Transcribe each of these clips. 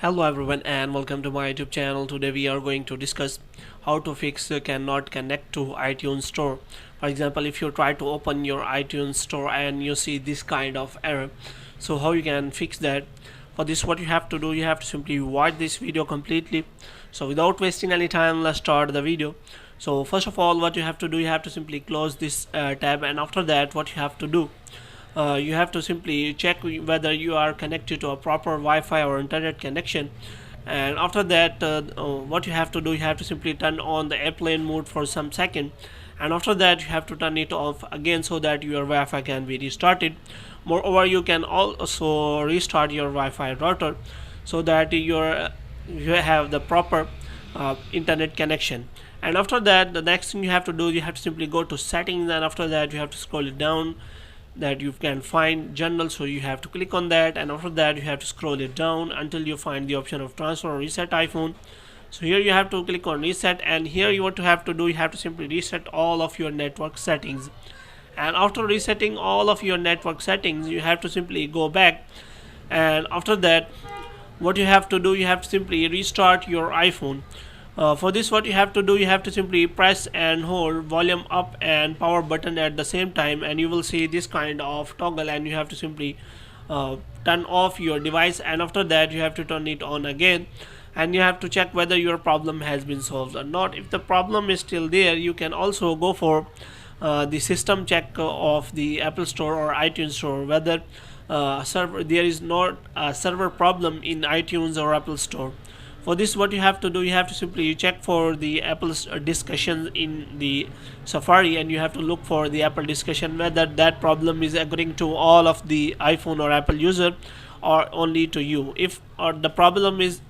Hello everyone and welcome to my YouTube channel. Today we are going to discuss how to fix cannot connect to iTunes Store. For example, if you try to open your iTunes Store and you see this kind of error, so how you can fix that. For this, what you have to do, you have to simply watch this video completely. So without wasting any time, let's start the video. So first of all, what you have to do, you have to simply close this tab, and after that what you have to do, you have to simply check whether you are connected to a proper Wi-Fi or internet connection. And after that, what you have to do, you have to simply turn on the airplane mode for some second, and after that you have to turn it off again so that your Wi-Fi can be restarted. Moreover, you can also restart your Wi-Fi router so that you have the proper internet connection. And after that, the next thing you have to do, you have to simply go to settings, and after that you have to scroll it down that you can find general, so you have to click on that, and after that you have to scroll it down until you find the option of transfer or reset iPhone. So here you have to click on reset, and here you what you have to do, you have to simply reset all of your network settings. And after resetting all of your network settings, you have to simply go back, and after that what you have to do, you have to simply restart your iPhone. For this, what you have to do, you have to simply press and hold volume up and power button at the same time, and you will see this kind of toggle, and you have to simply turn off your device, and after that you have to turn it on again, and you have to check whether your problem has been solved or not. If the problem is still there, you can also go for the system check of the Apple Store or iTunes Store, whether there is not a server problem in iTunes or Apple Store. For this, what you have to do, you have to simply check for the Apple's discussion in the Safari, and you have to look for the Apple discussion whether that problem is according to all of the iPhone or Apple user or only to you. If the problem is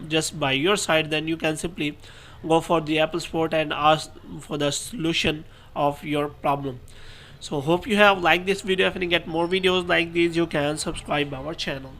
just by your side, then you can simply go for the Apple support and ask for the solution of your problem. So hope you have liked this video. If you get more videos like these, you can subscribe our channel.